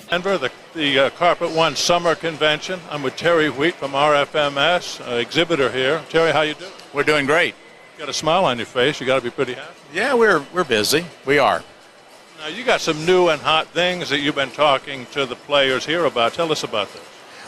Denver, the Carpet One Summer Convention. I'm with Terry Wheat from RFMS, exhibitor here. Terry, how you doing? We're doing great. You got a smile on your face. You got to be pretty happy. Yeah, we're busy. We are. Now, you got some new and hot things that you've been talking to the players here about. Tell us about this.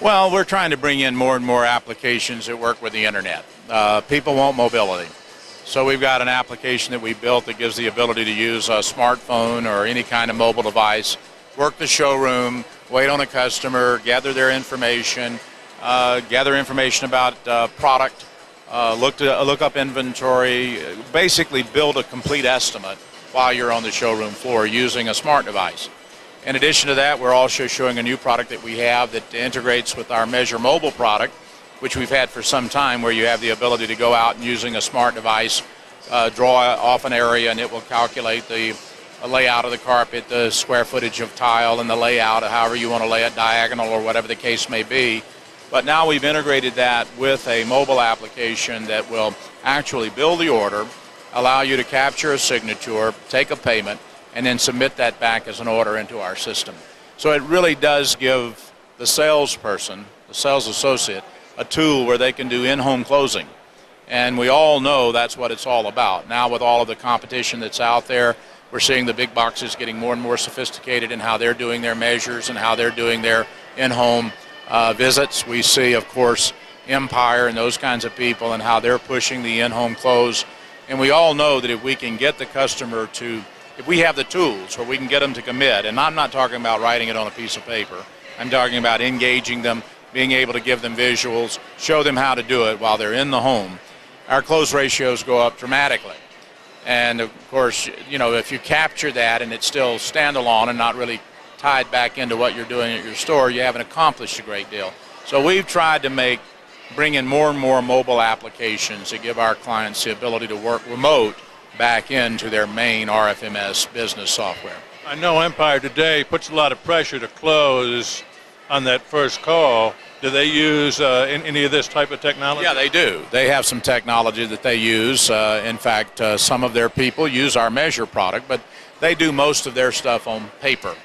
Well, we're trying to bring in more and more applications that work with the internet. People want mobility. So we've got an application that we built that gives the ability to use a smartphone or any kind of mobile device, work the showroom, wait on a customer, gather their information, gather information about product, look up inventory, basically build a complete estimate while you're on the showroom floor using a smart device. In addition to that, we're also showing a new product that we have that integrates with our Measure Mobile product, which we've had for some time, where you have the ability to go out and using a smart device, draw off an area, and it will calculate the layout of the carpet, the square footage of tile, and the layout, however you want to lay it, diagonal or whatever the case may be. But now we've integrated that with a mobile application that will actually build the order, allow you to capture a signature, take a payment, and then submit that back as an order into our system. So it really does give the salesperson, the sales associate, a tool where they can do in-home closing. And we all know that's what it's all about. Now with all of the competition that's out there, we're seeing the big boxes getting more and more sophisticated in how they're doing their measures and how they're doing their in-home visits. We see, of course, Empire and those kinds of people and how they're pushing the in-home close. And we all know that if we can get the customer to, if we have the tools where we can get them to commit, and I'm not talking about writing it on a piece of paper, I'm talking about engaging them, being able to give them visuals, show them how to do it while they're in the home, our close ratios go up dramatically. And of course, you know, if you capture that and it's still standalone and not really tied back into what you're doing at your store, you haven't accomplished a great deal. So we've tried to bring in more and more mobile applications that give our clients the ability to work remote back into their main RFMS business software. I know Empire today puts a lot of pressure to close on that first call. Do they use any of this type of technology? Yeah, they do. They have some technology that they use. In fact, some of their people use our Measure product, but they do most of their stuff on paper.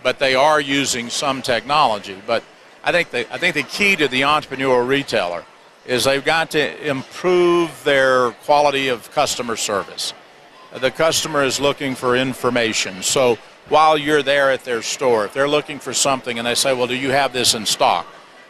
But they are using some technology. But I think the key to the entrepreneurial retailer is they've got to improve their quality of customer service. The customer is looking for information. So while you're there at their store, if they're looking for something and they say, well, do you have this in stock?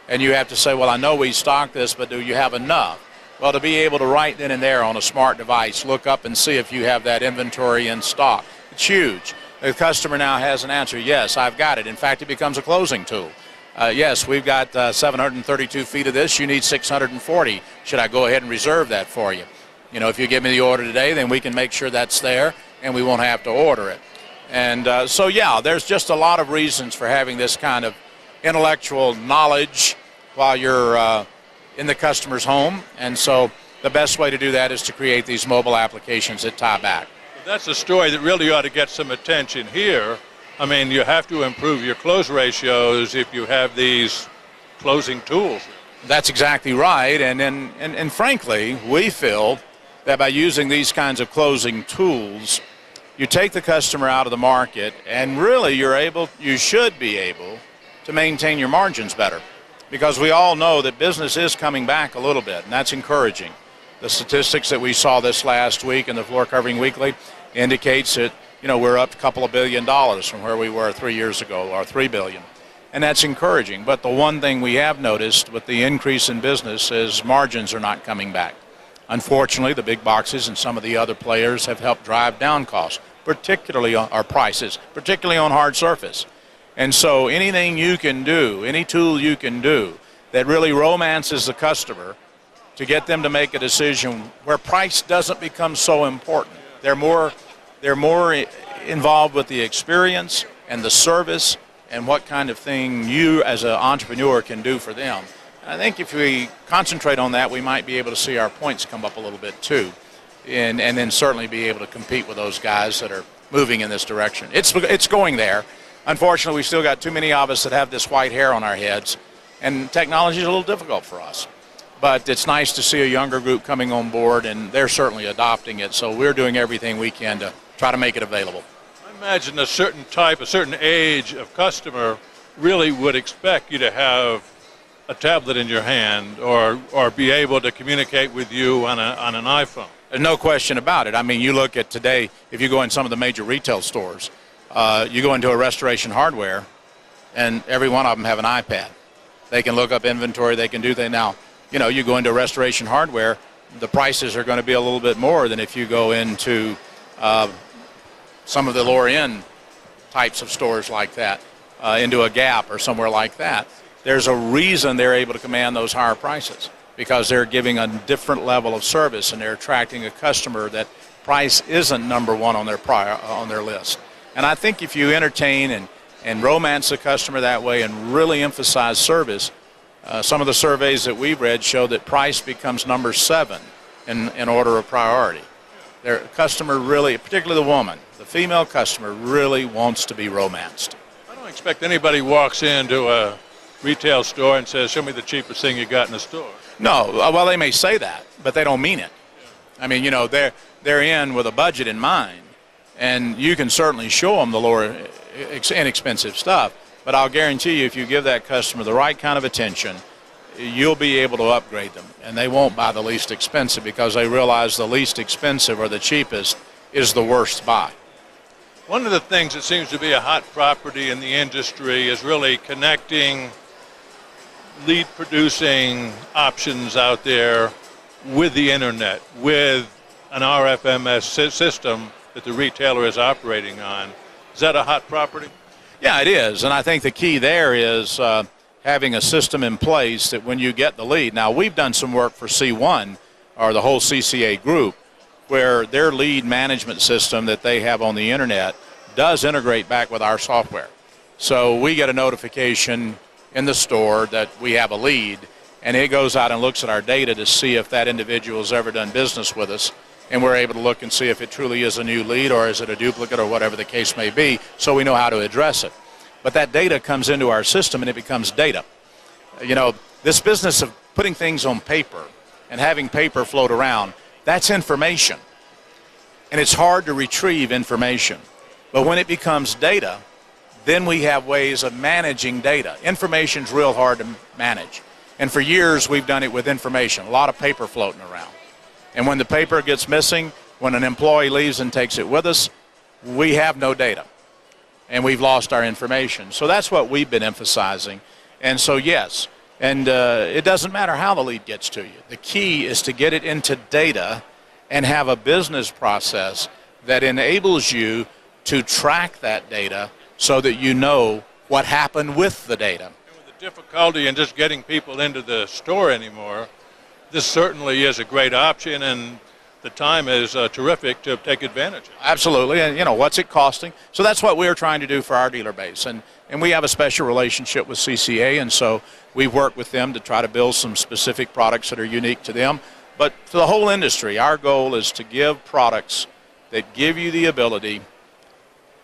And you have to say, well, I know we stock this, but do you have enough? Well, to be able to right then and there on a smart device, look up and see if you have that inventory in stock. It's huge. The customer now has an answer. Yes, I've got it. In fact, it becomes a closing tool. Yes, we've got 732 feet of this. You need 640. Should I go ahead and reserve that for you? You know, if you give me the order today, then we can make sure that's there and we won't have to order it. And so, yeah, there's just a lot of reasons for having this kind of intellectual knowledge while you're in the customer's home. And so the best way to do that is to create these mobile applications that tie back. That's a story that really ought to get some attention here. I mean, you have to improve your close ratios if you have these closing tools. That's exactly right. And frankly, we feel that by using these kinds of closing tools, you take the customer out of the market, and really you should be able to maintain your margins better, because we all know that business is coming back a little bit, and that's encouraging. The statistics that we saw this last week in the Floor Covering Weekly indicates that, you know, we're up a couple of $1 billion from where we were 3 years ago, or $3 billion, and that's encouraging. But the one thing we have noticed with the increase in business is margins are not coming back. Unfortunately, the big boxes and some of the other players have helped drive down costs, particularly on our prices, particularly on hard surface. And so anything you can do, any tool you can do that really romances the customer to get them to make a decision where price doesn't become so important. They're more involved with the experience and the service and what kind of thing you as an entrepreneur can do for them. And I think if we concentrate on that, we might be able to see our points come up a little bit too, and then certainly be able to compete with those guys that are moving in this direction. It's going there. Unfortunately, we still got too many of us that have this white hair on our heads, and technology is a little difficult for us. But it's nice to see a younger group coming on board, and they're certainly adopting it, so we're doing everything we can to try to make it available. I imagine a certain type, a certain age of customer really would expect you to have a tablet in your hand or be able to communicate with you on an iPhone. There's no question about it. I mean, you look at today, if you go in some of the major retail stores, you go into a Restoration Hardware, and every one of them have an iPad. They can look up inventory. They can do that now. You know, you go into Restoration Hardware, the prices are going to be a little bit more than if you go into some of the lower end types of stores like that, into a Gap or somewhere like that. There's a reason they're able to command those higher prices, because they're giving a different level of service and they're attracting a customer that price isn't number one on their list. And I think if you entertain and romance the customer that way and really emphasize service, some of the surveys that we've read show that price becomes number 7 in order of priority. Their customer really, particularly the woman, the female customer, really wants to be romanced. I don't expect anybody walks into a retail store and says, show me the cheapest thing you got in the store. No, well, they may say that, but they don't mean it. I mean, you know, they're in with a budget in mind, and you can certainly show them the lower, inexpensive stuff, but I'll guarantee you if you give that customer the right kind of attention, you'll be able to upgrade them, and they won't buy the least expensive because they realize the least expensive or the cheapest is the worst buy. One of the things that seems to be a hot property in the industry is really connecting lead producing options out there with the internet, with an RFMS system that the retailer is operating on. Is that a hot property? Yeah, it is, and I think the key there is having a system in place that when you get the lead. Now, we've done some work for C1, or the whole CCA group, where their lead management system that they have on the internet does integrate back with our software. So we get a notification in the store that we have a lead, and it goes out and looks at our data to see if that individual has ever done business with us, and we're able to look and see if it truly is a new lead or is it a duplicate or whatever the case may be, so we know how to address it. But that data comes into our system and it becomes data. You know, this business of putting things on paper and having paper float around, that's information. And it's hard to retrieve information. But when it becomes data, then we have ways of managing data. Information's real hard to manage. And for years, we've done it with information, a lot of paper floating around. And when the paper gets missing, when an employee leaves and takes it with us, we have no data. And we've lost our information. So that's what we've been emphasizing. And so, yes, and it doesn't matter how the lead gets to you. The key is to get it into data and have a business process that enables you to track that data so that you know what happened with the data. And with the difficulty in just getting people into the store anymore, this certainly is a great option, and the time is terrific to take advantage of it. Absolutely, and you know, what's it costing? So that's what we're trying to do for our dealer base, and we have a special relationship with CCA, and so we work with them to try to build some specific products that are unique to them. But for the whole industry, our goal is to give products that give you the ability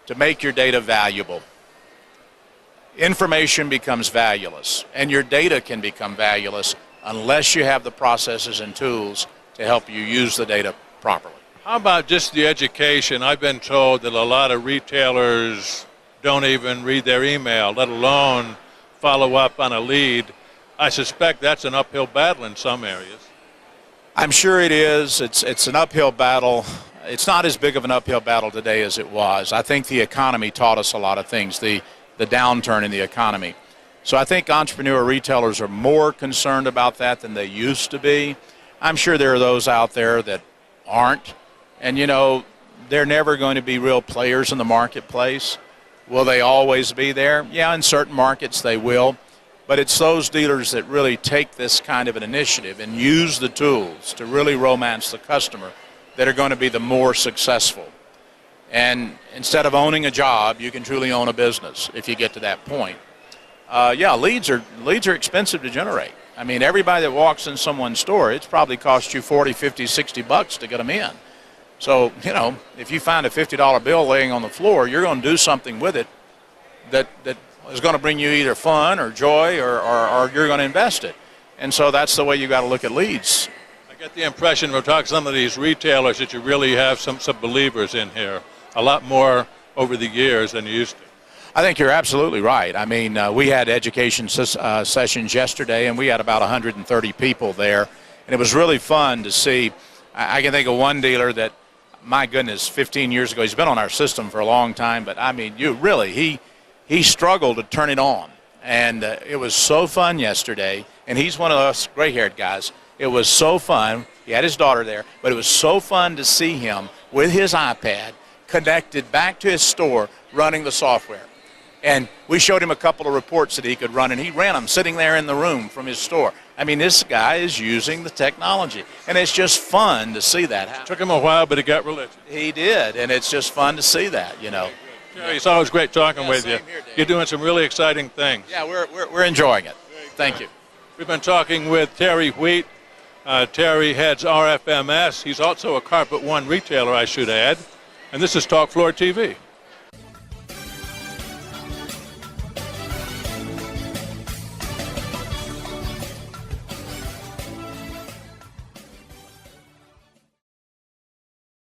to make your data valuable. Information becomes valueless, and your data can become valueless unless you have the processes and tools to help you use the data properly. How about just the education? I've been told that a lot of retailers don't even read their email, let alone follow up on a lead. I suspect that's an uphill battle in some areas. I'm sure it is. It's an uphill battle. It's not as big of an uphill battle today as it was. I think the economy taught us a lot of things, the downturn in the economy. So I think entrepreneur retailers are more concerned about that than they used to be. I'm sure there are those out there that aren't. And, you know, they're never going to be real players in the marketplace. Will they always be there? Yeah, in certain markets they will. But it's those dealers that really take this kind of an initiative and use the tools to really romance the customer that are going to be the more successful. And instead of owning a job, you can truly own a business if you get to that point. Yeah, leads are expensive to generate. I mean, everybody that walks in someone's store, it's probably cost you $40, $50, $60 to get them in. So, you know, if you find a $50 bill laying on the floor, you're going to do something with it that is going to bring you either fun or joy or you're going to invest it. And so that's the way you got to look at leads. I get the impression from talking to some of these retailers that you really have some believers in here, a lot more over the years than you used to. I think you're absolutely right. I mean, we had education sessions yesterday, and we had about 130 people there, and it was really fun to see. I can think of one dealer that, my goodness, 15 years ago, he's been on our system for a long time, but I mean, he struggled to turn it on, and it was so fun yesterday, and he's one of us gray-haired guys. It was so fun. He had his daughter there, but it was so fun to see him with his iPad connected back to his store running the software. And we showed him a couple of reports that he could run, and he ran them sitting there in the room from his store. I mean, this guy is using the technology, and it's just fun to see that happen. Took him a while, but he got religion. He did, and it's just fun to see that, you know. Terry, it's always great talking with you. Same here, Dave. You're doing some really exciting things. Yeah, we're enjoying it. Thank you. We've been talking with Terry Wheat. Terry heads RFMS. He's also a Carpet One retailer, I should add. And this is Talk Floor TV.